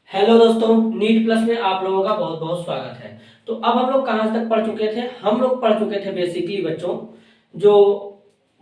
Hello दोस्तों, NEET plus में आप लोगों का बहुत बहुत स्वागत है। तो अब हम लोग कहाँ तक पढ़ चुके थे? हम लोग पढ़ चुके थे बेसिकली बच्चों जो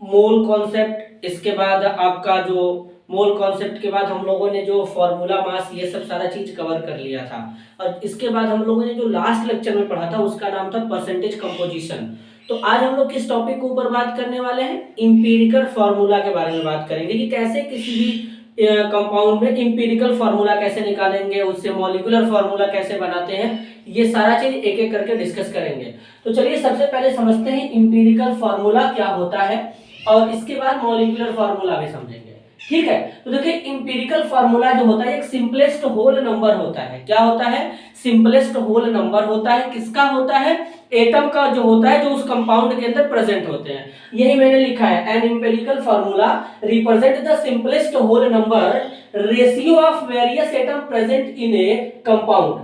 मोल कॉन्सेप्ट, इसके बाद आपका जो मोल कॉन्सेप्ट के बाद हम लोगों ने जो फॉर्मूला मास ये सब सारा चीज कवर कर लिया था। और इसके बाद हम लोगों ने जो लास्ट लेक्चर में पढ़ा था उसका नाम था परसेंटेज कंपोजिशन। तो आज हम लोग किस टॉपिक के ऊपर बात करने वाले हैं? इंपीरिकल फार्मूला के बारे में बात करेंगे कि कैसे किसी भी कंपाउंड में इंपीरिकल फार्मूला कैसे निकालेंगे, उससे मॉलिक्यूलर फार्मूला कैसे बनाते हैं, ये सारा चीज एक एक करके डिस्कस करेंगे। तो चलिए सबसे पहले समझते हैं इंपीरिकल फार्मूला क्या होता है और इसके बाद मॉलिक्यूलर फार्मूला भी समझेंगे। ठीक है, तो देखिए इंपीरिकल फार्मूला जो होता है एक सिंपलेस्ट होल नंबर होता है। क्या होता है? सिंपलेस्ट होल नंबर होता है। किसका होता है? एटम का जो होता है, जो उस कंपाउंड के अंदर प्रेजेंट होते हैं। यही मैंने लिखा है, an empirical formula represent the simplest whole number ratio of various atom present in a compound.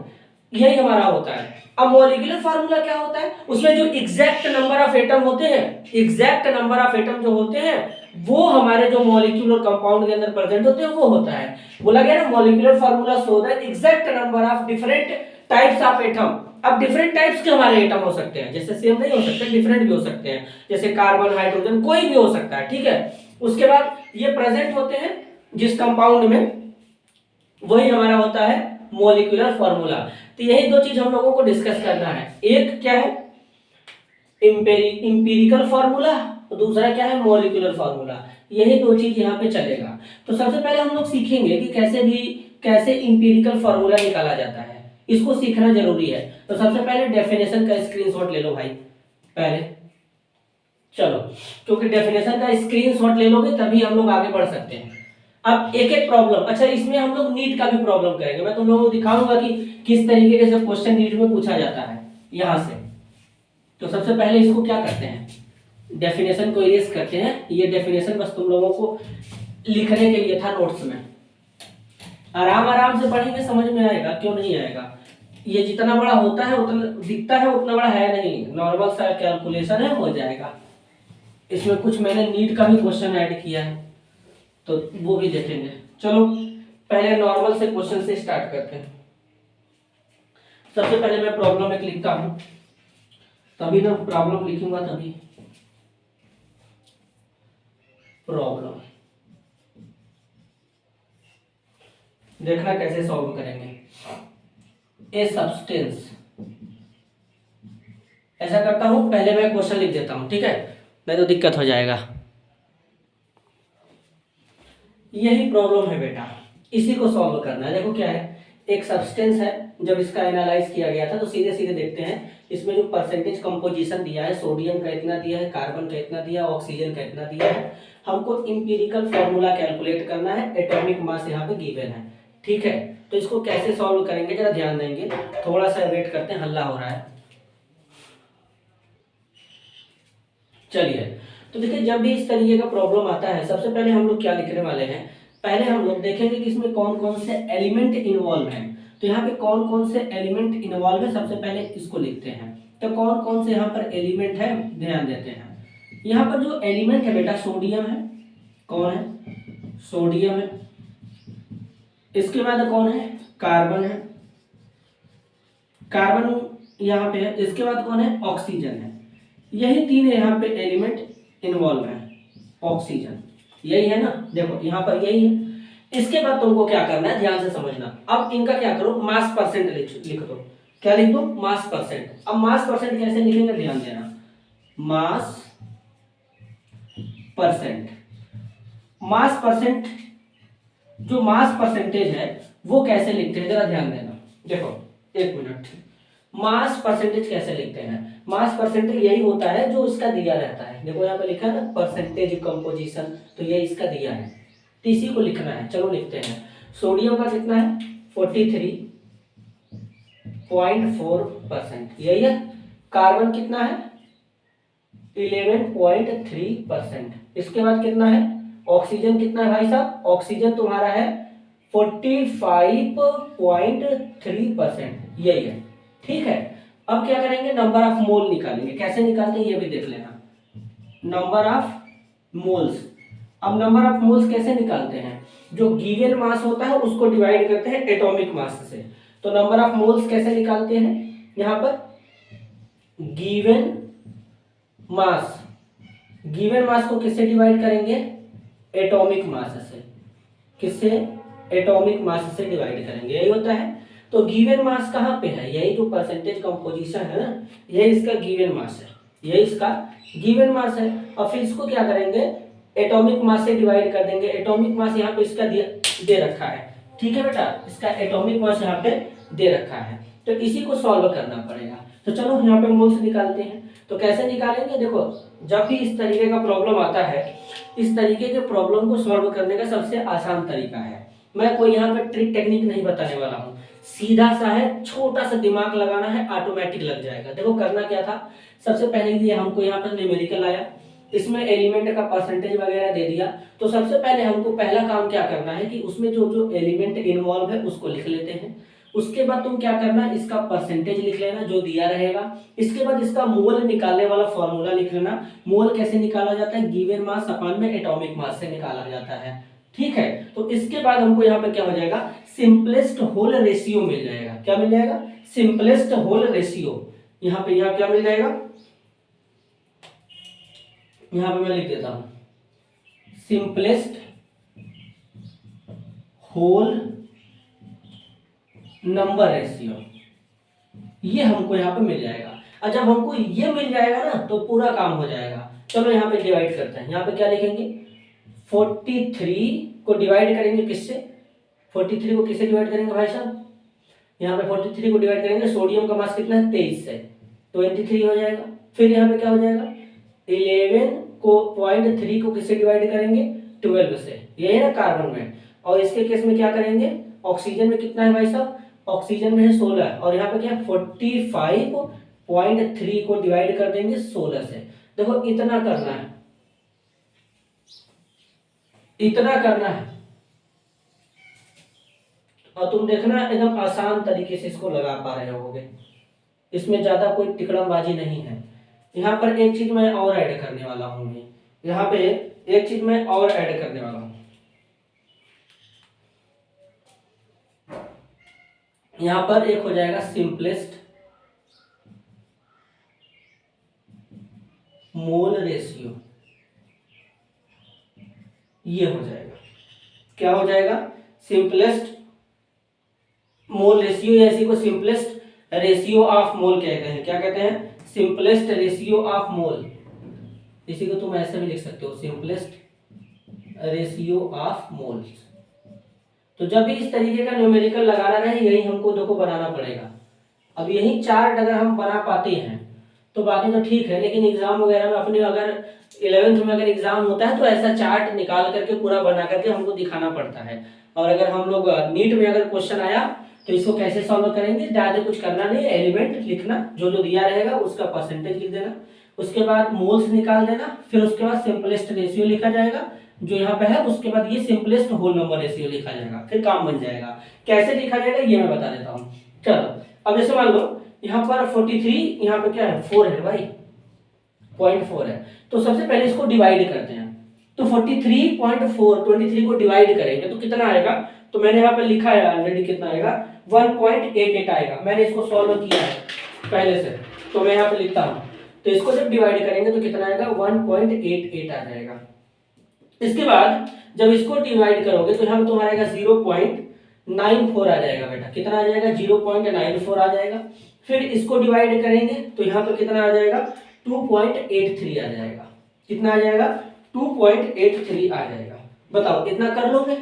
यही हमारा होता है। अब मॉलिक्यूलर फार्मूला क्या होता है? उसमें जो एग्जैक्ट नंबर ऑफ एटम होते हैं, एग्जैक्ट नंबर ऑफ एटम जो होते हैं वो हमारे जो मॉलिक्यूल और कंपाउंड के अंदर प्रेजेंट होते हैं वो होता है। बोला गया ना, molecular formula show the exact number of different types of atom. अब डिफरेंट टाइप्स के हमारे एटम हो सकते हैं, जैसे सेम नहीं हो सकते, डिफरेंट भी हो सकते हैं, जैसे कार्बन, हाइड्रोजन, कोई भी हो सकता है। ठीक है, उसके बाद ये प्रेजेंट होते हैं जिस कंपाउंड में, वही हमारा होता है मॉलिक्यूलर फार्मूला। तो यही दो चीज हम लोगों को डिस्कस करना है। एक क्या है? इंपीरिकल फार्मूला, और दूसरा क्या है? Molecular formula. यही दो चीज यहाँ पे चलेगा। तो सबसे पहले हम लोग सीखेंगे कि कैसे इंपीरिकल फार्मूला निकाला जाता है। इसको सीखना जरूरी है। तो सबसे पहले डेफिनेशन का स्क्रीनशॉट ले लो भाई पहले। चलो, क्योंकि डेफिनेशन का स्क्रीनशॉट ले लोगे तभी हम लोग आगे बढ़ सकते हैं। अब एक एक प्रॉब्लम, अच्छा इसमें हम लोग नीट का भी प्रॉब्लम करेंगे। मैं तुम लोगों को दिखाऊंगा कि किस तरीके से क्वेश्चन नीट में पूछा जाता है यहां से। तो सबसे पहले इसको क्या करते हैं? डेफिनेशन को इरेज करते हैं। ये डेफिनेशन बस तुम लोगों को लिखने के लिए था नोट्स में। आराम आराम से पढ़ेंगे, समझ में आएगा, क्यों नहीं आएगा। ये जितना बड़ा होता है उतना दिखता है, उतना बड़ा है नहीं। नॉर्मल सा कैलकुलेशन है, हो जाएगा। इसमें कुछ मैंने नीट का भी क्वेश्चन ऐड किया है तो वो भी देखेंगे। चलो पहले नॉर्मल से क्वेश्चन से स्टार्ट करते हैं। सबसे पहले मैं प्रॉब्लम एक लिखता हूं, तभी ना प्रॉब्लम लिखूंगा तभी। प्रॉब्लम देखना कैसे सॉल्व करेंगे। ए सब्सटेंस, ऐसा करता हूं पहले मैं क्वेश्चन लिख देता हूं, ठीक है, नहीं तो दिक्कत हो जाएगा। यही प्रॉब्लम है बेटा, इसी को सॉल्व करना है। देखो क्या है, एक सब्सटेंस है। जब इसका एनालाइज किया गया था तो सीधे सीधे देखते हैं इसमें जो परसेंटेज कंपोजिशन दिया है, सोडियम का इतना दिया है, कार्बन का इतना दिया है, ऑक्सीजन का इतना दिया है। हमको इंपीरिकल फॉर्मूला कैलकुलेट करना है, एटॉमिक मास यहाँ पे गिवन है। ठीक है, तो इसको कैसे सॉल्व करेंगे जरा ध्यान देंगे। थोड़ा सा वेट करते हैं, हल्ला हो रहा है। चलिए, तो देखिए जब भी इस तरीके का प्रॉब्लम आता है सबसे पहले हम लोग क्या लिखने वाले हैं? पहले हम लोग देखेंगे कि इसमें कौन कौन से एलिमेंट इन्वॉल्व हैं। तो यहाँ पे कौन कौन से एलिमेंट इन्वॉल्व है सबसे पहले इसको लिखते हैं। तो कौन कौन से यहाँ पर एलिमेंट है ध्यान देते हैं। यहाँ पर जो एलिमेंट है बेटा, सोडियम है। कौन है? सोडियम है। इसके बाद कौन है? कार्बन है। कार्बन यहाँ पे है। इसके बाद कौन है? ऑक्सीजन है। यही तीन यहाँ पे एलिमेंट इन्वॉल्व है। ऑक्सीजन यही है ना, देखो यहाँ पर यही है। इसके बाद तुमको क्या करना है, ध्यान से समझना। अब इनका क्या करो, मास परसेंट लिख दो। क्या लिख दो? मास परसेंट। अब मास परसेंट कैसे लिखेंगे ध्यान देना। मास परसेंट, मास परसेंट, जो मास परसेंटेज है वो कैसे लिखते हैं जरा ध्यान देना। देखो एक मिनट, मास परसेंटेज कैसे लिखते हैं? मास परसेंटेज यही होता है जो इसका दिया रहता है। देखो यहाँ पे लिखा है ना परसेंटेज कंपोजिशन, तो ये इसका दिया है, तो इसी को लिखना है। चलो लिखते हैं। सोडियम का कितना है? 43.4%, यही है। कार्बन कितना है? 11.3%। इसके बाद कितना है? ऑक्सीजन कितना है भाई साहब? ऑक्सीजन तुम्हारा है 45.3%, यही है। ठीक है, अब क्या करेंगे, नंबर ऑफ मोल निकालेंगे। कैसे निकालते हैं ये भी देख लेना। नंबर ऑफ मोल्स, अब नंबर ऑफ मोल्स कैसे निकालते हैं, जो गिवन मास होता है उसको डिवाइड करते हैं एटॉमिक मास से। तो नंबर ऑफ मोल्स कैसे निकालते हैं, यहां पर गिवन मास, गिवन मास को किससे डिवाइड करेंगे, एटॉमिक मास से। किससे, एटॉमिक मास से डिवाइड करेंगे, यही होता है। तो गिवन मास कहाँ पे है, यही जो परसेंटेज कंपोजिशन है ना, यही इसका गिवन मास है, यही इसका गिवन मास है। और फिर इसको क्या करेंगे, एटॉमिक मास से डिवाइड कर देंगे। एटॉमिक मास यहाँ पे इसका दे रखा है, ठीक है बेटा, इसका एटॉमिक मास यहाँ पे दे रखा है। तो इसी को सॉल्व करना पड़ेगा। तो चलो यहाँ पे मोल्स निकालते हैं। तो कैसे निकालेंगे, देखो जब भी इस तरीके का प्रॉब्लम आता है, इस तरीके के प्रॉब्लम को सॉल्व करने का सबसे आसान तरीका है, मैं कोई यहाँ पे ट्रिक टेक्निक नहीं बताने वाला हूँ, सीधा सा है, छोटा सा दिमाग लगाना है, ऑटोमेटिक लग जाएगा। देखो करना क्या था, सबसे पहले ये हमको यहाँ पर न्यूमेरिकल आया, इसमें एलिमेंट का परसेंटेज वगैरह दे दिया। तो सबसे पहले हमको पहला काम क्या करना है कि उसमें जो जो एलिमेंट इन्वॉल्व है उसको लिख लेते हैं। उसके बाद तुम क्या करना, इसका परसेंटेज लिख लेना जो दिया रहेगा। इसके बाद इसका मोल निकालने वाला फॉर्मूला लिख लेना। मोल कैसे निकाला जाता है, गिवन मास अपान में एटॉमिक मास से निकाला जाता है, ठीक है। तो इसके बाद हमको यहाँ पे क्या हो जाएगा, सिंपलेस्ट होल रेशियो मिल जाएगा। क्या मिल जाएगा, सिंपलेस्ट होल रेशियो। यहाँ पे यहाँ क्या मिल जाएगा, यहाँ पे मैं लिख देता हूं सिंपलेस्ट होल नंबर रेशियो, ये हमको यहाँ पे मिल जाएगा। और जब हमको ये मिल जाएगा ना तो पूरा काम हो जाएगा। चलो यहाँ पे डिवाइड करते हैं। यहाँ पे क्या लिखेंगे, 43 को डिवाइड करेंगे किससे, 43 को किससे डिवाइड करेंगे भाई साहब, यहाँ पे 43 को डिवाइड करेंगे, सोडियम का मास कितना है 23 से, 23 हो जाएगा। फिर यहाँ पे क्या हो जाएगा, 11 को 0.3 को किससे डिवाइड करेंगे, 12 से, ये है ना कार्बन में। और इसके केस में क्या करेंगे, ऑक्सीजन में कितना है भाई साहब, ऑक्सीजन में है 16, और यहाँ पे क्या 45.3 को डिवाइड कर देंगे 16 से। देखो इतना करना है, इतना करना है, और तुम देखना एकदम आसान तरीके से इसको लगा पा रहे होगे, इसमें ज्यादा कोई टिकड़मबाजी नहीं है। यहाँ पर एक चीज मैं और ऐड करने वाला हूँ, यहाँ पे एक चीज मैं और ऐड करने वाला हूँ। यहाँ पर एक हो जाएगा सिंपलेस्ट मोल रेशियो, ये हो जाएगा। क्या हो जाएगा, सिंपलेस्ट मोल रेशियो, या इसी को सिंपलेस्ट रेशियो ऑफ मोल कहते हैं। क्या कहते हैं, सिंपलेस्ट रेशियो ऑफ मोल। इसी को तुम ऐसे भी लिख सकते हो, सिंपलेस्ट रेशियो ऑफ मोल्स। तो जब भी इस तरीके का न्यूमेरिकल लगाना रहे, यही हमको देखो बनाना पड़ेगा। अब यही चार्ट अगर हम बना पाते हैं तो बाकी तो ठीक है, लेकिन एग्जाम वगैरह में अपने अगर 11th में अगर एग्जाम होता है तो ऐसा चार्ट निकाल करके पूरा बना करके हमको दिखाना पड़ता है। और अगर हम लोग नीट में अगर क्वेश्चन आया तो इसको कैसे सॉल्व करेंगे, ज्यादा कुछ करना नहीं, एलिमेंट लिखना, जो जो दिया रहेगा उसका परसेंटेज लिख देना, उसके बाद मोल्स निकाल देना, फिर उसके बाद सिंपलेस्ट रेशियो लिखा जाएगा जो यहाँ पे है, उसके बाद ये सिंपलेस्ट होल नंबर रेशियो लिखा जाएगा, फिर काम बन जाएगा। कैसे लिखा जाएगा ये मैं बता देता हूँ। चलो अब जैसे मान लो यहाँ पर 43, यहाँ पे क्या है 4 है भाई, 0.4 है। तो सबसे पहले इसको डिवाइड करते हैं। तो 43.4 23 को डिवाइड करेंगे तो कितना आएगा, तो मैंने यहाँ पे लिखा है ऑलरेडी, कितना आएगा 1.88 आएगा। मैंने इसको सॉल्व किया है पहले से, तो मैं यहाँ पे लिखता हूँ। तो इसको जब डिवाइड करेंगे तो कितना आएगा 1.88 आ जाएगा। इसके बाद जब इसको डिवाइड करोगे तो यहाँ पे तुम्हारा आएगा 0.94 आ जाएगा बेटा। कितना आ जाएगा, 0.94 आ जाएगा। फिर इसको डिवाइड करेंगे तो यहाँ पे कितना आ जाएगा 2.83 आ जाएगा। कितना आ जाएगा 2.83 आ जाएगा। बताओ इतना कर लोगे।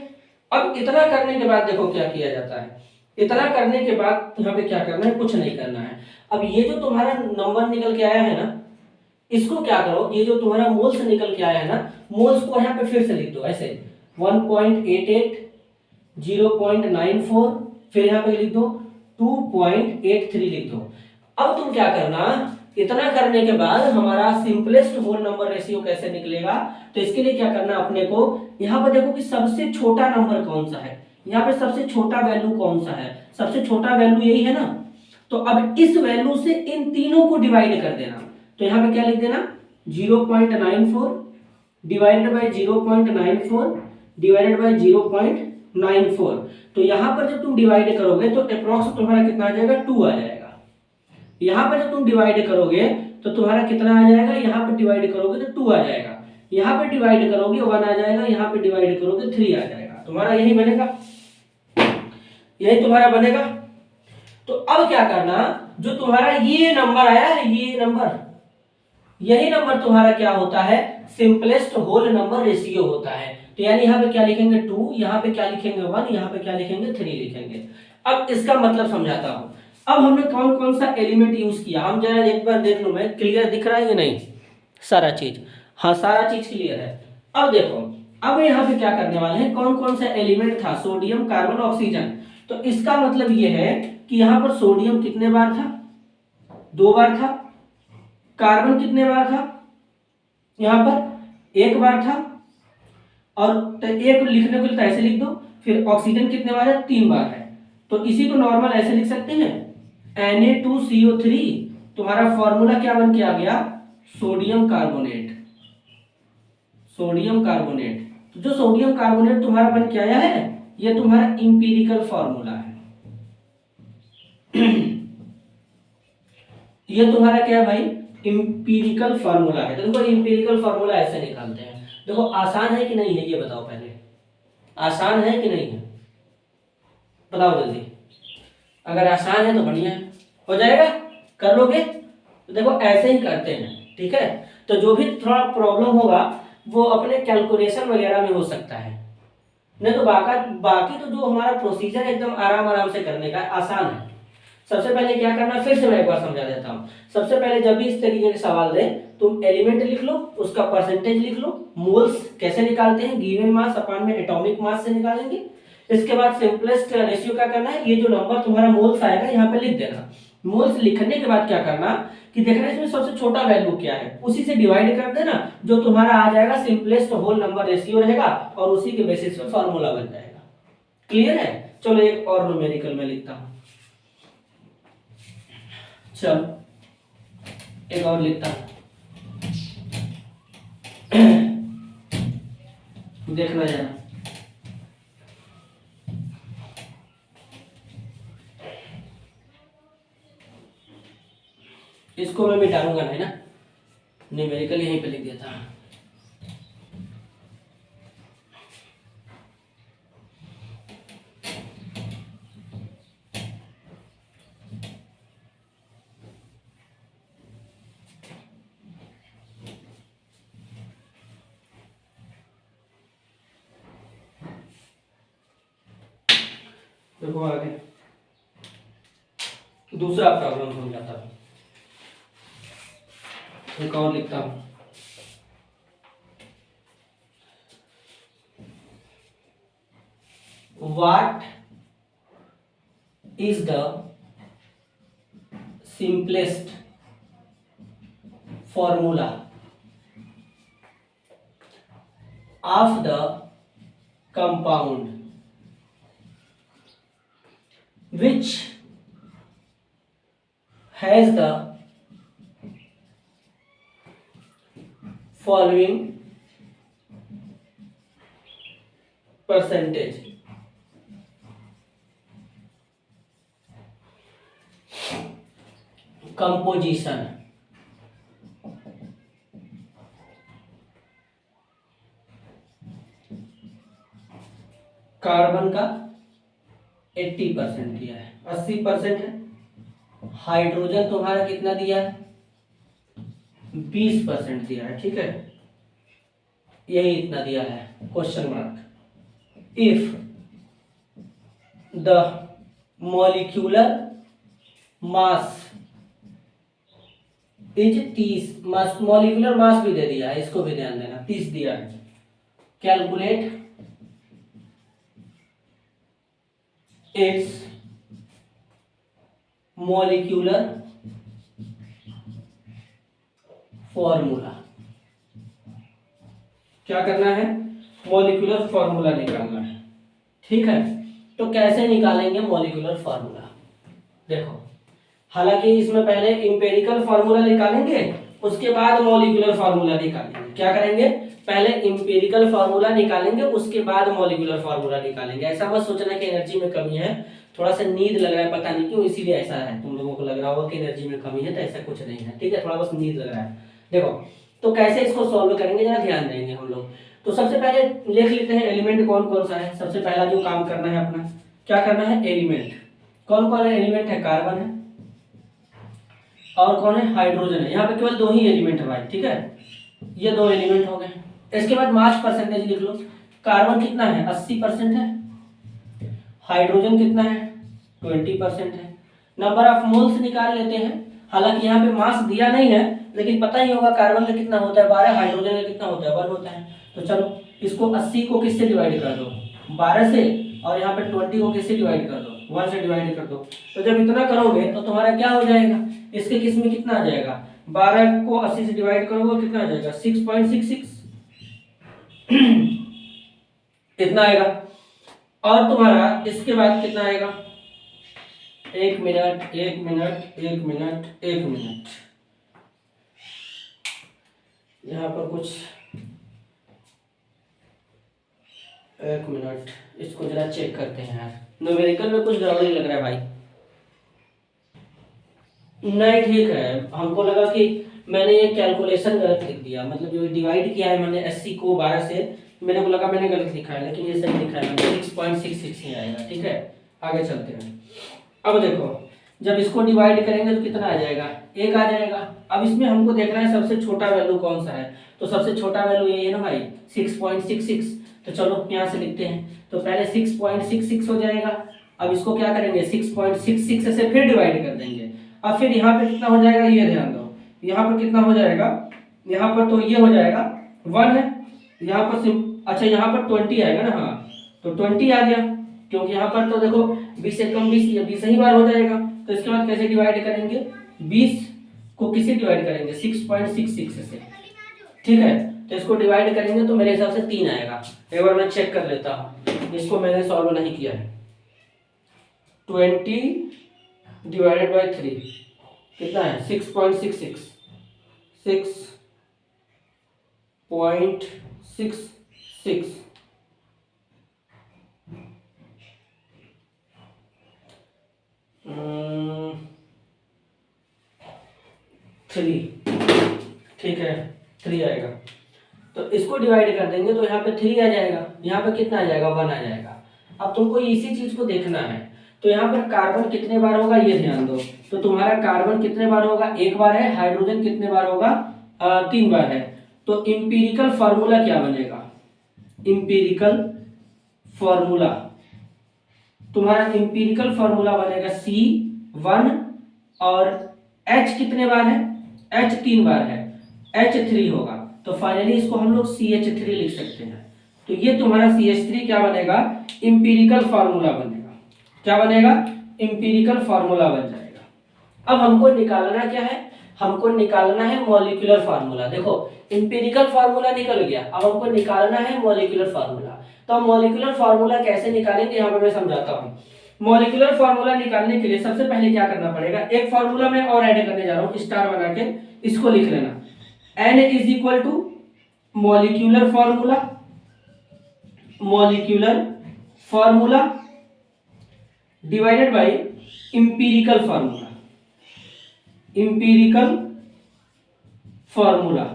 अब इतना करने के बाद देखो क्या किया जाता है। इतना करने के बाद यहाँ पे क्या करना है, कुछ नहीं करना है। अब ये जो तुम्हारा नंबर निकल के आया है ना, इसको क्या करो, ये जो तुम्हारा मोल्स निकल के आया है ना, मोल्स को यहाँ पे फिर से लिख दो ऐसे 1.88, 0.94, फिर यहाँ पे लिख दो 2.83 लिख दो। अब तुम क्या करना, इतना करने के बाद हमारा सिंपलेस्ट होल नंबर रेशियो कैसे निकलेगा, तो इसके लिए क्या करना अपने को, यहाँ पर देखो कि सबसे छोटा नंबर कौन सा है, यहाँ पे सबसे छोटा वैल्यू कौन सा है, सबसे छोटा वैल्यू यही है ना। तो अब इस वैल्यू से इन तीनों को डिवाइड कर देना। तो यहाँ पे क्या लिख देना 0.94, डिवाइडेड बाई 0.94 डिवाइडेड बाई 0.94। तो यहाँ पर जब तुम डिवाइड करोगे तो अप्रोक्स तुम्हारा कितना आ जाएगा, 2 आ जाएगा। यहाँ पर जब तुम डिवाइड करोगे तो तुम्हारा कितना आ जाएगा, यहाँ पर डिवाइड करोगे तो 2 आ जाएगा, यहाँ पे डिवाइड करोगे 1 आ जाएगा, यहाँ पे डिवाइड करोगे 3 आ जाएगा। तुम्हारा यही बनेगा, यही तुम्हारा बनेगा। तो अब क्या करना, जो तुम्हारा ये नंबर आया है, ये नंबर, यही नंबर तुम्हारा क्या होता है, सिंपलेस्ट होल नंबर रेशियो होता है। तो यानी यहाँ पे क्या लिखेंगे 2, यहाँ पे क्या लिखेंगे 1, यहाँ पे क्या लिखेंगे 3 लिखेंगे। अब इसका मतलब समझाता हूं। अब हमने कौन कौन सा एलिमेंट यूज किया, हम जरा एक बार देख लो, मैं क्लियर दिख रहा है या नहीं, सारा चीज, हाँ सारा चीज क्लियर है। अब देखो, अब यहाँ पे क्या करने वाले हैं, कौन कौन सा एलिमेंट था, सोडियम कार्बन ऑक्सीजन। तो इसका मतलब ये है कि यहाँ पर सोडियम कितने बार था, 2 बार था, कार्बन कितने बार था, यहाँ पर 1 बार था, और एक लिखने को ऐसे लिख दो, फिर ऑक्सीजन कितने बार है, 3 बार है। तो इसी को नॉर्मल ऐसे लिख सकते हैं, Na2CO3, तुम्हारा फॉर्मूला क्या बन के आ गया, सोडियम कार्बोनेट, सोडियम कार्बोनेट। तो जो सोडियम कार्बोनेट तुम्हारा बन के आया है, ये तुम्हारा इंपीरिकल फॉर्मूला है। ये तुम्हारा क्या है भाई, इंपीरिकल फॉर्मूला है। तो देखो इंपीरिकल फॉर्मूला ऐसे निकालते हैं। देखो आसान है कि नहीं है, ये बताओ पहले, आसान है कि नहीं है, बताओ जल्दी। अगर आसान है तो बढ़िया है, हो जाएगा, कर लोगे। तो देखो ऐसे ही करते हैं, ठीक है। तो जो भी थोड़ा प्रॉब्लम होगा वो अपने कैलकुलेशन वगैरह में हो सकता है, नहीं तो बाकी तो जो हमारा प्रोसीजर एकदम आराम आराम से करने का आसान है। सबसे पहले क्या करना, फिर से मैं एक बार समझा देता हूँ। सबसे पहले जब भी इस तरीके के सवाल दे, तुम एलिमेंट लिख लो, उसका परसेंटेज लिख लो, मोल्स कैसे निकालते हैं, गिवन मास अपॉन में एटॉमिक मास से निकालेंगे। इसके बाद सिंपलेस्ट रेशियो क्या करना है, ये जो नंबर तुम्हारा मोल्स आएगा यहाँ पे लिख देना। मोल्स लिखने के बाद क्या करना कि देखना इसमें सबसे छोटा वैल्यू क्या है, उसी से डिवाइड कर देना, जो तुम्हारा आ जाएगा सिंपलेस्ट होल नंबर रेशियो रहेगा, और उसी के बेसिस पे फॉर्मूला बन जाएगा। क्लियर है। चलो एक और न्यूमेरिकल में लिखता हूं, चलो एक और लिखता हूं, देखना जरा। इसको मैं मिटाऊंगा नहीं ना, न्यूमेरिकल यहीं पे लिख देता हूं। देखो आगे दूसरा प्रॉब्लम समझाता हूं, एक और लिखता हूं। What is the simplest formula of the compound which has the following percentage? Composition, carbon का 80% दिया है, 80% है। हाइड्रोजन तुम्हारा कितना दिया है, 20% दिया है, ठीक है, यही इतना दिया है। Question mark. If the molecular mass is 30, molecular mass भी दे दिया है, इसको भी ध्यान देना, 30 दिया है। Calculate its molecular formula. क्या करना है, मॉलिक्यूलर फॉर्मूला निकालना है, ठीक है। तो कैसे निकालेंगे मॉलिक्यूलर फॉर्मूला, देखो, हालांकि इसमें पहले इंपेरिकल फॉर्मूला निकालेंगे, उसके बाद मॉलिक्यूलर फॉर्मूला निकालेंगे। क्या करेंगे, पहले इंपीरिकल फार्मूला निकालेंगे, उसके बाद मॉलिक्यूलर फार्मूला निकालेंगे। ऐसा मत सोचना कि एनर्जी में कमी है, थोड़ा सा नींद लग रहा है, पता नहीं क्यों, इसीलिए ऐसा है। तुम लोगों को लग रहा होगा कि एनर्जी में कमी है, तो ऐसा कुछ नहीं है, ठीक है, थोड़ा बस नींद लग रहा है। देखो तो कैसे इसको सॉल्व करेंगे जरा ध्यान देंगे हम लोग। तो सबसे पहले लिख लेते हैं एलिमेंट कौन कौन सा है। सबसे पहला जो काम करना है अपना, क्या करना है, एलिमेंट कौन कौन है। एलिमेंट है कार्बन है और कौन है, हाइड्रोजन है। यहाँ पे केवल 2 ही एलिमेंट है भाई, ठीक है, ये 2 एलिमेंट हो गए। इसके बाद मास परसेंटेज लिख लो। कार्बन कितना है, 80% है। हाइड्रोजन कितना है, 20% है। नंबर ऑफ मोल्स निकाल लेते हैं। हालांकि यहाँ पे मास दिया नहीं है, लेकिन पता ही होगा कार्बन का कितना होता है 12, हाइड्रोजन का कितना होता है 1 होता है। तो चलो इसको 80 को किससे डिवाइड कर दो, 12 से, और यहाँ पे 20 को किससे डिवाइड कर दो, 1 से डिवाइड कर दो। तो जब इतना करोगे तो तुम्हारा क्या हो जाएगा, इसके किस में कितना आ जाएगा, 12 को 80 से डिवाइड करोगे कितना आ जाएगा, 6.66 इतना आएगा। और तुम्हारा इसके बाद कितना आएगा, 1 मिनट 1 मिनट 1 मिनट 1 मिनट, यहाँ पर कुछ 1 मिनट, इसको जरा चेक करते हैं यार, न्यूमेरिकल में कुछ गड़बड़ी लग रहा है भाई। नहीं ठीक है, हमको लगा कि मैंने ये कैलकुलेशन गलत लिख दिया, मतलब जो डिवाइड किया है मैंने 80 को 12 से, मेरे को लगा मैंने गलत लिखा है, लेकिन ये सही लिखा है मैंने, 6.66 ही आएगा, ठीक है। आगे चलते हैं। अब देखो जब इसको डिवाइड करेंगे तो कितना आ जाएगा, 1 आ जाएगा। अब इसमें हमको देखना है सबसे छोटा वैल्यू कौन सा है, तो सबसे छोटा वैल्यू ये है ना भाई, 6.66। तो चलो यहाँ से लिखते हैं। तो पहले 6.66 हो जाएगा। अब इसको क्या करेंगे, 6.66 से फिर डिवाइड कर देंगे। अब फिर यहाँ पे कितना हो जाएगा, ये ध्यान दो, यहाँ पर कितना हो जाएगा, यहाँ पर तो ये हो जाएगा 1 है, यहाँ पर अच्छा यहाँ पर 20 आएगा ना, हाँ तो 20 आ गया, क्योंकि यहाँ पर तो देखो 20 से कम 20 ही बार हो जाएगा। तो इसके बाद कैसे डिवाइड करेंगे, 20 को किससे डिवाइड करेंगे, 6.66 से, ठीक है। तो इसको डिवाइड करेंगे तो मेरे हिसाब से 3 आएगा। एक बार मैं चेक कर लेता हूँ, इसको मैंने सॉल्व नहीं किया है। 20 डिवाइडेड बाई 3 कितना है, 6.66 3, ठीक है 3 आएगा। तो इसको डिवाइड कर देंगे तो यहाँ पे 3 आ जाएगा, यहाँ पे कितना आ जाएगा, 1 आ जाएगा। अब तुमको इसी चीज को देखना है। तो यहाँ पर कार्बन कितने बार होगा ये ध्यान दो। तो तुम्हारा कार्बन कितने बार होगा, 1 बार है। हाइड्रोजन कितने बार होगा, 3 बार है। तो इंपीरिकल फार्मूला क्या बनेगा, इंपीरिकल फार्मूला, तुम्हारा इंपीरिकल फार्मूला बनेगा C1 और H कितने बार है, H 3 बार है, H3 होगा। तो फाइनली इसको हम लोग CH3 लिख सकते हैं। तो ये तुम्हारा CH3 क्या बनेगा, इंपीरिकल फार्मूला बनेगा। क्या बनेगा, इंपीरिकल फार्मूला बन जाएगा। अब हमको निकालना क्या है, हमको निकालना है मॉलिक्यूलर फार्मूला। देखो इंपीरिकल फार्मूला निकल गया, अब हमको निकालना है मॉलिक्यूलर फार्मूला। तो मॉलिक्यूलर फार्मूला कैसे निकालेंगे यहाँ पे मैं समझाता हूँ। मॉलिक्यूलर फार्मूला निकालने के लिए सबसे पहले क्या करना पड़ेगा, एक फार्मूला मैं और ऐड करने जा रहा हूँ, स्टार बना के इसको लिख लेना। N is equal to molecular formula, molecular formula divided by empirical formula, empirical formula.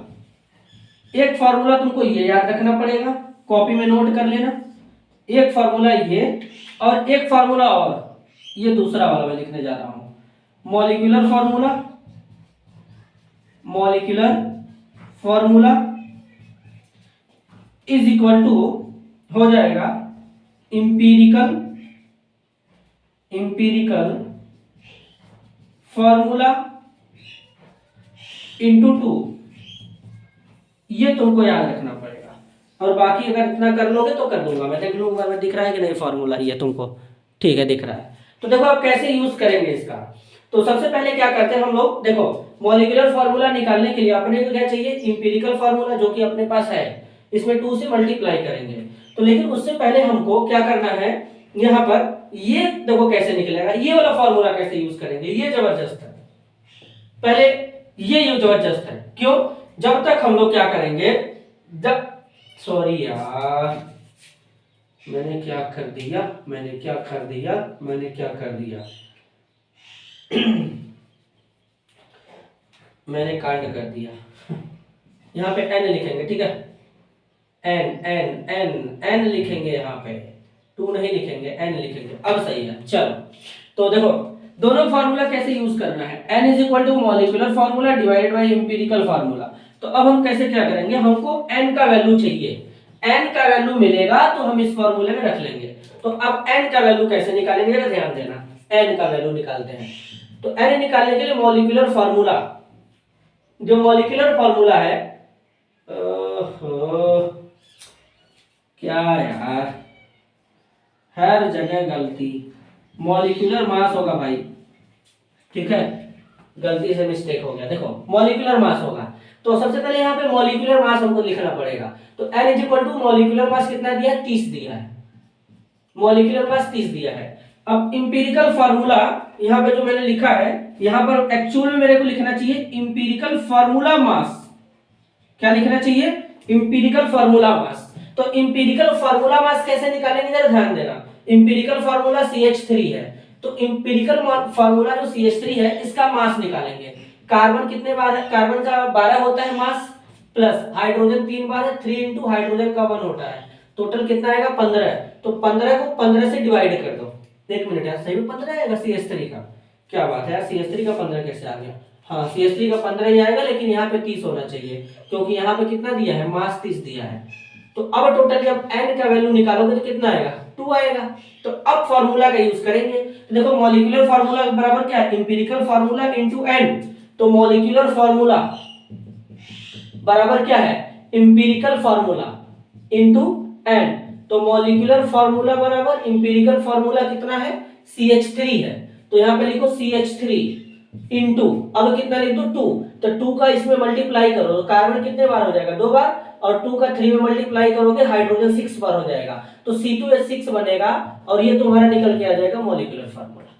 एक फार्मूला तुमको ये याद रखना पड़ेगा, कॉपी में नोट कर लेना। एक फार्मूला ये और एक फार्मूला और ये दूसरा वाला मैं लिखने जा रहा हूं, molecular formula, molecular formula is equal to हो जाएगा इंपीरिकल, इंपीरिकल फार्मूला इंटू 2। ये तुमको याद रखना पड़ेगा, और बाकी अगर इतना कर लोगे तो कर दूंगा मैं, देख लूंगा मैं, दिख रहा है कि नहीं फार्मूला ये तुमको, ठीक है दिख रहा है। तो देखो आप कैसे यूज करेंगे इसका। तो सबसे पहले क्या करते हैं हम लोग, देखो मॉलिक्यूलर फार्मूला निकालने के लिए अपने को क्या चाहिए, इंपीरिकल फार्मूला जो कि अपने पास है, इसमें 2 से मल्टीप्लाई करेंगे। तो लेकिन उससे पहले हमको क्या करना है, यहाँ पर ये देखो कैसे निकलेगा, ये वाला फार्मूला कैसे यूज करेंगे, ये जबरदस्त है। पहले ये जबरदस्त है, क्यों, जब तक हम लोग क्या करेंगे, जब सॉरी यार, मैंने क्या कर दिया, मैंने कांड कर दिया। यहाँ पे एन लिखेंगे, ठीक है, एन एन एन एन लिखेंगे, यहाँ पे टू नहीं लिखेंगे, एन लिखेंगे। अब सही है। चलो तो देखो दोनों फार्मूला कैसे यूज करना है, n is equal to molecular formula divided by empirical formula. तो अब हम कैसे क्या करेंगे, हमको एन का वैल्यू चाहिए, एन का वैल्यू मिलेगा तो हम इस फार्मूले में रख लेंगे। तो अब एन का वैल्यू कैसे निकालेंगे, ध्यान देना, एन का वैल्यू निकालते हैं। तो एन निकालने के लिए मॉलिक्यूलर फार्मूला, जो मॉलिक्यूलर फार्मूला है, क्या यार, हर जगह गलती, मॉलिक्यूलर मास होगा भाई, ठीक है, गलती से मिस्टेक हो गया। देखो मॉलिक्यूलर मास होगा, तो सबसे पहले यहाँ पे मॉलिक्यूलर मास हमको लिखना पड़ेगा। तो n is equal to molecular mass कितना दिया है, 30 दिया है, मॉलिक्यूलर मास 30 दिया है। अब इंपीरिकल फार्मूला यहाँ पे जो मैंने लिखा है, यहाँ पर एक्चुअल में मेरे को लिखना चाहिए इंपीरिकल फार्मूला मास। क्या लिखना चाहिए, इंपीरिकल फार्मूला मास। तो इंपीरिकल फार्मूला मास कैसे निकालेंगे, जरा ध्यान देना। इंपीरिकल फार्मूला CH3 है, तो इंपीरिकल फार्मूला जो CH3 है इसका मास निकालेंगे। कार्बन कितने बार है, कार्बन का 12 होता है मास, प्लस हाइड्रोजन 3 बार है, 3 इंटू हाइड्रोजन का 1 होता है, टोटल कितना आएगा 15। तो 15 को 15 से डिवाइड कर दो। एक मिनट यार, सही में 15 आएगा CH3 का, क्या बात है यार, CH3 का 15 कैसे आ गया, हाँ CH3 का 15 ही आएगा, लेकिन यहाँ पे 30 होना चाहिए, क्योंकि यहाँ पे कितना दिया है, मास 30 दिया है। तो अब टोटल जब n का वैल्यू निकालोगे तो कितना आएगा, 2 आएगा। तो अब फार्मूला का यूज करेंगे। तो देखो मॉलिक्यूलर फार्मूला बराबर क्या है, इंपीरिकल फार्मूला इनटू n। तो मॉलिक्यूलर फार्मूला बराबर क्या है, इंपीरिकल फार्मूला इनटू n। तो मॉलिक्यूलर फार्मूला बराबर इंपीरिकल फार्मूला कितना है, CH3 है। तो यहाँ पे लिखो CH3 इनटू, अब कितना लिख दो 2। तो 2 का इसमें मल्टीप्लाई करो तो कार्बन कितने बार हो जाएगा, 2 बार, और 2 का 3 में मल्टीप्लाई करोगे हाइड्रोजन 6 बार हो जाएगा, तो C2H6 बनेगा, और ये तुम्हारा निकल के आ जाएगा मॉलिक्यूलर फार्मूला।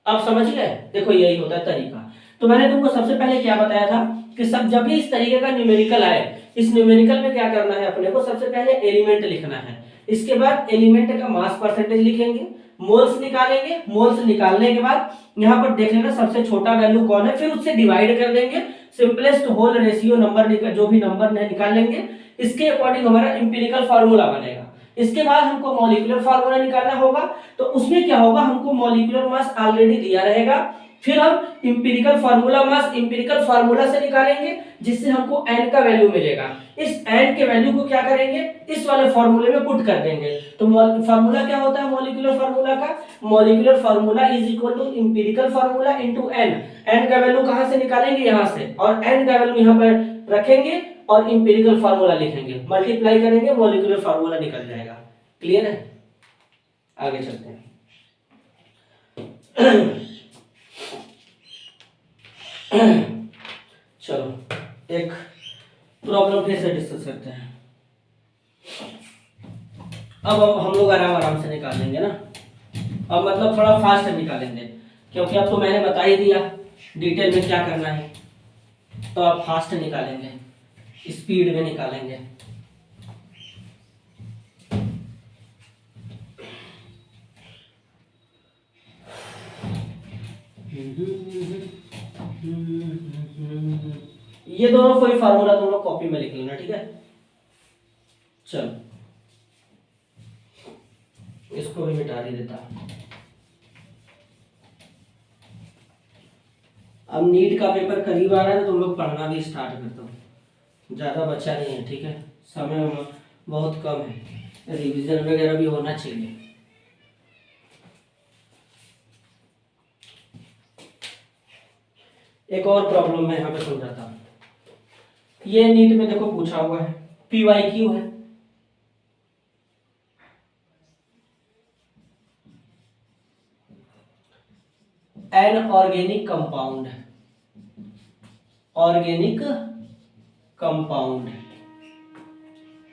आप समझ गए, देखो यही होता है तरीका। तो मैंने तुमको सबसे पहले क्या बताया था कि सब जब भी इस तरीके का न्यूमेरिकल आए, इस न्यूमेरिकल में क्या करना है, अपने को सबसे पहले एलिमेंट लिखना है, इसके बाद एलिमेंट का मास परसेंटेज लिखेंगे, मोल्स निकालेंगे, मोल्स निकालने के बाद यहाँ पर देख लेना सबसे छोटा वैल्यू कौन है, फिर उससे डिवाइड कर देंगे, सिंपलेस्ट होल रेशियो नंबर जो भी नंबर निकाल लेंगे, इसके अकॉर्डिंग हमारा इंपीरिकल फार्मूला बनेगा। इसके बाद हमको मॉलिक्यूलर फार्मूला निकालना होगा। तो उसमें क्या होगा, हमको मॉलिक्यूलर मास ऑलरेडी दिया रहेगा, फिर हम empirical formula mass empirical formula से निकालेंगे, जिससे हमको n का वैल्यू मिलेगा। इस n के वैल्यू को क्या करेंगे, इस वाले फार्मूले में पुट कर देंगे। तो फार्मूला क्या होता है मॉलिक्यूलर फार्मूला का, molecular formula is equal to empirical formula into n। n का वैल्यू कहां से निकालेंगे, यहां से, और n का वैल्यू यहां पर रखेंगे और इंपीरिकल फार्मूला लिखेंगे, मल्टीप्लाई करेंगे, मॉलिक्यूलर फार्मूला निकल जाएगा। क्लियर है, आगे चलते हैं। चलो एक प्रॉब्लम फिर से डिस्कस करते हैं। अब हम लोग आराम आराम से निकालेंगे ना, अब मतलब थोड़ा फास्ट निकालेंगे, क्योंकि अब तो मैंने बता ही दिया डिटेल में क्या करना है, तो आप फास्ट निकालेंगे, स्पीड में निकालेंगे। ये दोनों कोई फार्मूला तुम लोग कॉपी में लिख लेना, ठीक है। चलो इसको भी मिटा ही देता। अब नीट का पेपर करीब आ रहा है तो तुम लोग पढ़ना भी स्टार्ट कर दो, ज़्यादा बचा नहीं है, ठीक है, समय बहुत कम है, रिवीजन वगैरह भी होना चाहिए। एक और प्रॉब्लम मैं यहाँ पे समझाता हूँ, ये नीट में देखो पूछा हुआ है, PYQ है, an organic compound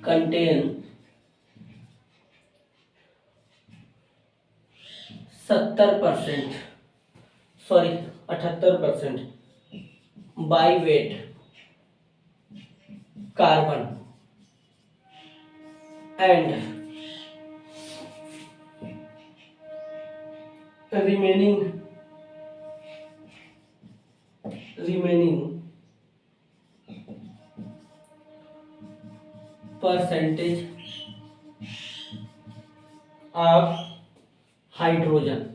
contain 70% sorry 78% by wait carbon and remaining percentage of hydrogen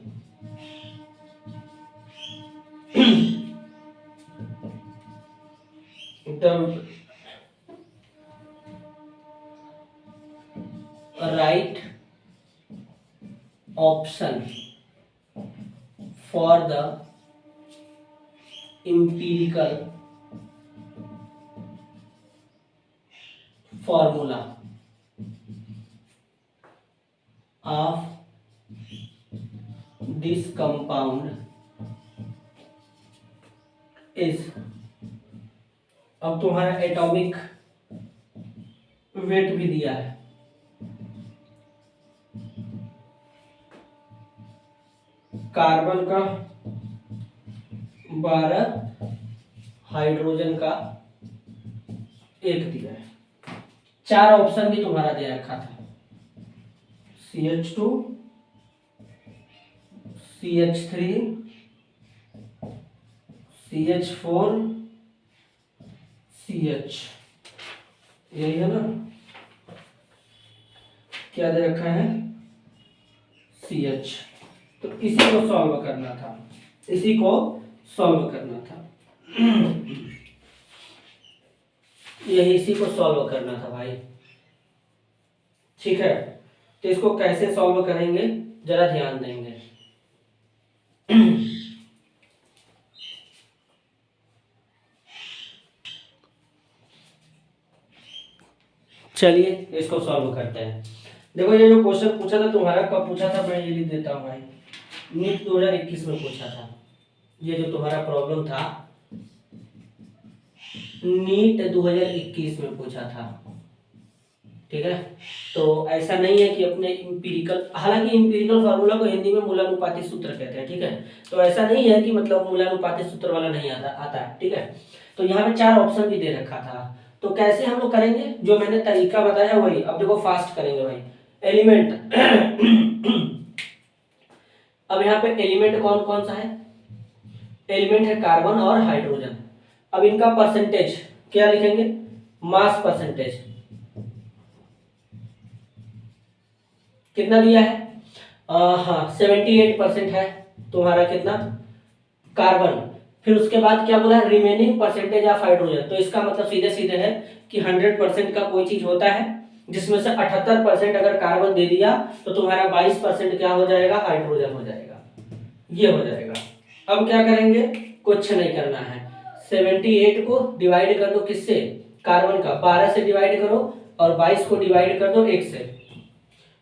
the right option for the empirical formula of this compound is। अब तुम्हारा एटॉमिक वेट भी दिया है, कार्बन का 12, हाइड्रोजन का 1 दिया है। 4 ऑप्शन भी तुम्हारा दे रखा था, CH2, CH3, CH4, CH, यही है ना, क्या दे रखा है, CH। तो इसी को सॉल्व करना था, इसी को सॉल्व करना था यही इसी को सॉल्व करना था भाई, ठीक है। तो इसको कैसे सॉल्व करेंगे जरा ध्यान देंगे। चलिए इसको सॉल्व करते हैं। देखो ये जो क्वेश्चन पूछा था तुम्हारा, कब पूछा था, मैं ये लिख देता हूँ भाई, नीट 2021 में पूछा था। ये जो तुम्हारा प्रॉब्लम था नीट 2021 में पूछा था, ठीक है। तो ऐसा नहीं है कि अपने इंपीरिकल, हालांकि इंपीरिकल फार्मूला को हिंदी में मूलानुपाती सूत्र कहते हैं, ठीक है। तो ऐसा नहीं है कि मतलब मूलानुपाती सूत्र वाला नहीं आता है, ठीक है। तो यहाँ पे 4 ऑप्शन भी दे रखा था। तो कैसे हम लोग करेंगे, जो मैंने तरीका बताया वही। अब देखो फास्ट करेंगे भाई। एलिमेंट अब यहाँ पे एलिमेंट कौन कौन सा है, एलिमेंट है कार्बन और हाइड्रोजन। अब इनका परसेंटेज क्या लिखेंगे, मास परसेंटेज कितना दिया है, हाँ 78% है तुम्हारा कितना, कार्बन। फिर उसके बाद क्या बोला है, रिमेनिंग परसेंटेज ऑफ हाइड्रोजन। तो इसका मतलब सीधे सीधे है कि 100% का कोई चीज होता है जिसमें से 78% अगर कार्बन दे दिया तो तुम्हारा 22% क्या हो जाएगा, हाइड्रोजन हो जाएगा, ये हो जाएगा। अब क्या करेंगे, कुछ नहीं करना है, 78 को डिवाइड कर दो किससे, कार्बन का 12 से डिवाइड करो और 22 को डिवाइड कर दो 1 से।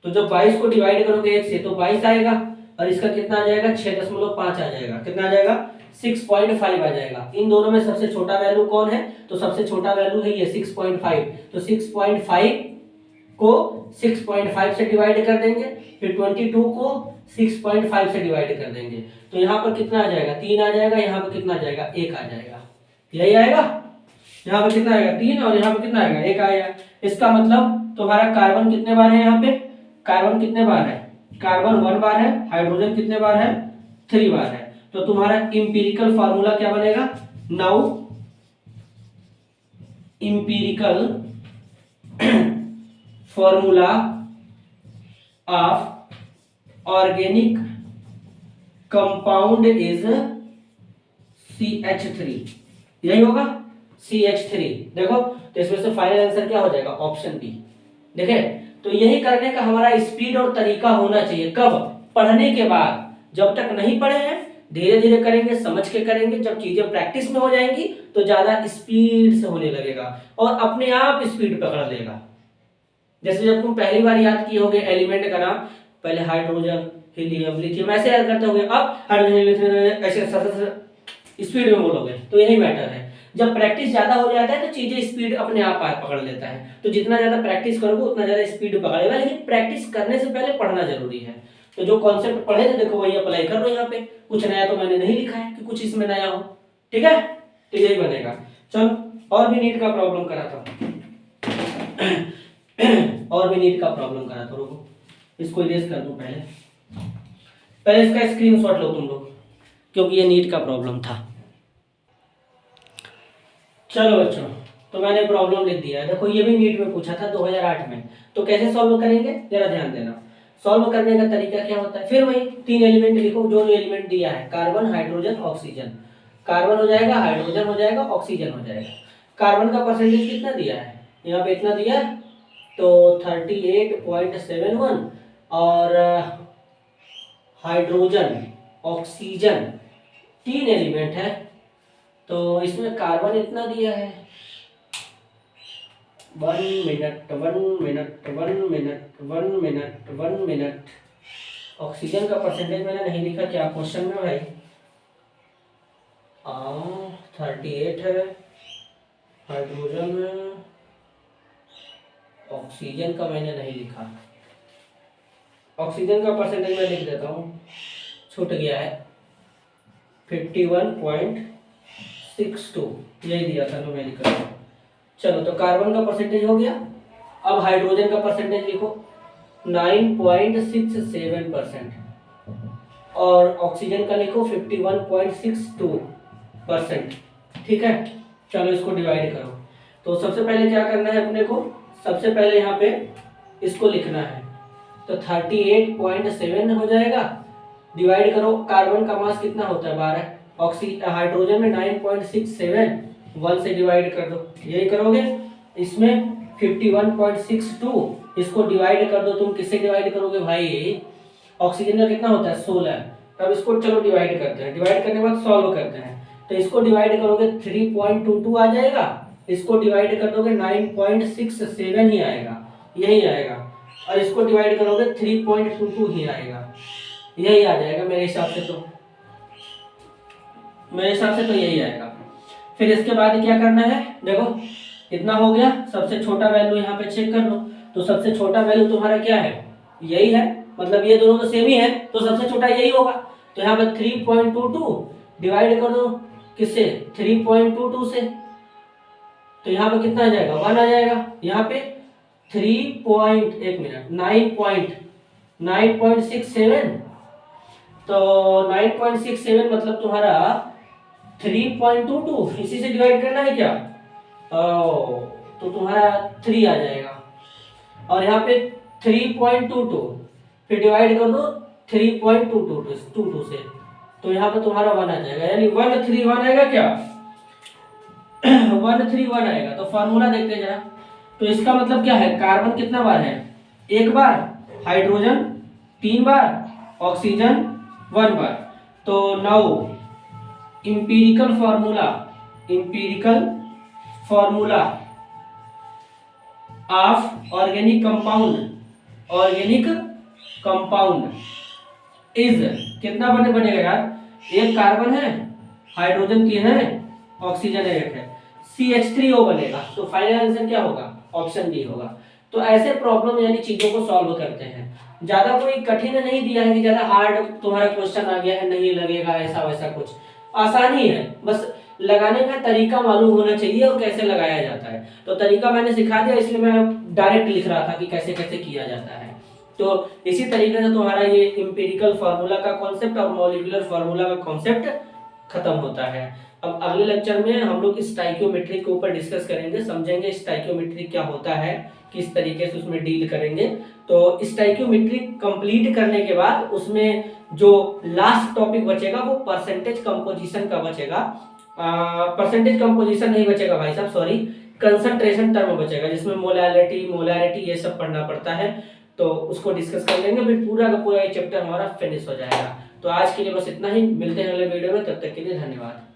तो जब 22 को डिवाइड करोगे 1 से तो 22 आएगा और इसका कितना आ जाएगा, 6.5 आ जाएगा। कितना आ जाएगा, 6.5 आ जाएगा। इन दोनों में सबसे छोटा वैल्यू कौन है, तो सबसे छोटा वैल्यू है ये 6.5। तो 6.5 को 6.5 से डिवाइड कर देंगे, फिर 22 को 6.5 से डिवाइड कर देंगे। तो यहाँ पर कितना आ जाएगा, 3 आ जाएगा। यहाँ पर कितना आ जाएगा, 1 आ जाएगा। यही आएगा, यहाँ पर कितना आएगा, 3, और यहाँ पर कितना आएगा, 1 आएगा। इसका मतलब तुम्हारा कार्बन कितने बार है, यहाँ पे कार्बन कितने बार है, कार्बन 1 बार है, हाइड्रोजन कितने बार है, 3 बार है। तो तुम्हारा इंपीरिकल फार्मूला क्या बनेगा, now empirical formula of organic compound is CH3, यही होगा CH3। देखो तो इसमें से फाइनल आंसर क्या हो जाएगा, ऑप्शन बी। देखे, तो यही करने का हमारा स्पीड और तरीका होना चाहिए। कब, पढ़ने के बाद। जब तक नहीं पढ़े हैं धीरे धीरे करेंगे, समझ के करेंगे। जब चीजें प्रैक्टिस में हो जाएंगी तो ज्यादा स्पीड से होने लगेगा और अपने आप स्पीड पकड़ लेगा। जैसे जब तुम पहली बार याद किए होगे एलिमेंट का नाम, पहले हाइड्रोजन, हीलियम, लिथियम ऐसे याद करते होगे, अब हाइड्रोजन ऐसे स्पीड में बोलोगे। तो यही मैटर है, जब प्रैक्टिस ज्यादा हो जाता है तो चीजें स्पीड अपने आप पकड़ लेता है। तो जितना ज्यादा प्रैक्टिस करोगे उतना ज्यादा स्पीड पकड़ेगा, लेकिन प्रैक्टिस करने से पहले पढ़ना जरूरी है। तो जो कॉन्सेप्ट पढ़े थे देखो वही अप्लाई कर लो यहाँ पे। कुछ नया तो मैंने नहीं लिखा है कि कुछ इसमें नया हो, ठीक है। तो यही बनेगा। चलो और भी नीट का प्रॉब्लम करा था। और भी नीट का प्रॉब्लम करा था, रुको इसको इरेज कर दूं पहले, पहले इसका स्क्रीनशॉट लो तुम लोग, क्योंकि ये नीट का प्रॉब्लम था। चलो बच्चों, तो मैंने प्रॉब्लम लिख दिया है, देखो ये भी नीट में पूछा था 2008 में। तो कैसे सॉल्व करेंगे जरा ध्यान देना। सॉल्व करने का तरीका क्या होता है, फिर वही 3 एलिमेंट लिखो, जो एलिमेंट दिया है, कार्बन, हाइड्रोजन, ऑक्सीजन। कार्बन हो जाएगा, हाइड्रोजन हो जाएगा, ऑक्सीजन हो जाएगा। कार्बन का परसेंटेज कितना दिया है, यहाँ पे इतना दिया है, तो 38.71, और हाइड्रोजन, ऑक्सीजन 3 एलिमेंट है, तो इसमें कार्बन इतना दिया है। 1 minute 1 minute 1 minute 1 minute 1 minute. Oxygen का परसेंटेज मैंने नहीं लिखा, क्या क्वेश्चन में भाई? 38 है, हाइड्रोजन है, ऑक्सीजन का मैंने नहीं लिखा। ऑक्सीजन का परसेंटेज मैं लिख देता हूँ, छूट गया है, 51.62 यही दिया था न्यूमेरिकल। चलो, तो कार्बन का परसेंटेज हो गया। अब हाइड्रोजन का परसेंटेज लिखो, 9.67%, और ऑक्सीजन का लिखो 51.62%। ठीक है, चलो इसको डिवाइड करो। तो सबसे पहले क्या करना है अपने को, सबसे पहले यहाँ पे इसको लिखना है, तो 38.7 हो जाएगा, डिवाइड करो। कार्बन का मास कितना होता है, 12, हाइड्रोजन में 9.67, 1 से डिवाइड कर दो, यही करोगे। इसमें 51.62, इसको डिवाइड कर दो, तुम किससे डिवाइड करोगे भाई, ऑक्सीजन का कितना होता है 16। तब इसको चलो डिवाइड करते हैं, डिवाइड करने के बाद सॉल्व करते हैं। तो इसको डिवाइड करोगे 3.22 आ जाएगा, इसको डिवाइड कर दोगे 9.67 ही आएगा, यही आएगा, और इसको डिवाइड करोगे 3.22 ही आएगा, यही आ जाएगा मेरे हिसाब से, तो मेरे हिसाब से तो यही आएगा। फिर इसके बाद क्या करना है, देखो इतना हो गया, सबसे छोटा वैल्यू यहाँ पे चेक कर लो। तो सबसे छोटा वैल्यू तुम्हारा क्या है, यही है, मतलब ये दोनों तो सेम ही है, तो सबसे छोटा यही होगा। तो यहाँ पे 3.22 डिवाइड कर दो किससे, 3.22 से, तो यहाँ पे कितना आ जाएगा, 1 आ जाएगा। यहाँ पे 9.67, तो 9.67 मतलब तुम्हारा 3.22, इसी से डिवाइड करना है क्या, तो तुम्हारा 3 आ जाएगा। और यहाँ पे 3.22, फिर डिवाइड कर दो 3.22 से, तो यहाँ पे तुम्हारा 1 आ जाएगा, यानी 131 आएगा क्या 131 आएगा। तो फॉर्मूला देखते हैं जरा। तो इसका मतलब क्या है, कार्बन कितना बार है, 1 बार, हाइड्रोजन 3 बार, ऑक्सीजन 1 बार। तो now empirical formula of organic compound is, कितना बनेगा यार, 1 कार्बन है, हाइड्रोजन 3 है, ऑक्सीजन 1 है, CH3O बनेगा। तो फाइनल आंसर क्या होगा, ऑप्शन डी होगा। तो ऐसे प्रॉब्लम यानी चीजों को सॉल्व करते हैं, ज्यादा कोई कठिन नहीं दिया है कि ज्यादा हार्ड तुम्हारा क्वेश्चन आ गया है, नहीं लगेगा ऐसा वैसा कुछ, आसानी है, बस लगाने का तरीका मालूम होना चाहिए और कैसे लगाया जाता है। तो तरीका मैंने सिखा दिया, इसलिए मैं डायरेक्ट लिख रहा था कि कैसे कैसे किया जाता है। तो इसी तरीके से तुम्हारा ये इंपीरिकल फार्मूला का कॉन्सेप्ट और मॉलिक्यूलर फार्मूला का कॉन्सेप्ट खत्म होता है। अब अगले लेक्चर में हम लोग स्टाइकियोमेट्री के ऊपर डिस्कस करेंगे, समझेंगे स्टाइकियोमेट्री क्या होता है, किस तरीके से उसमें डील करेंगे। तो स्टाइकियोमेट्री कंप्लीट करने के बाद उसमें जो लास्ट टॉपिक बचेगा वो परसेंटेज कंपोजिशन का बचेगा। परसेंटेज कंपोजिशन नहीं बचेगा भाई साहब, सॉरी, कंसंट्रेशन टर्म बचेगा, जिसमें मोलारिटी ये सब पढ़ना पड़ता है। तो उसको डिस्कस कर लेंगे, फिर पूरा का पूरा ये चैप्टर हमारा फिनिश हो जाएगा। तो आज के लिए बस इतना ही, मिलते हैं अगले वीडियो में, तब तक के लिए धन्यवाद।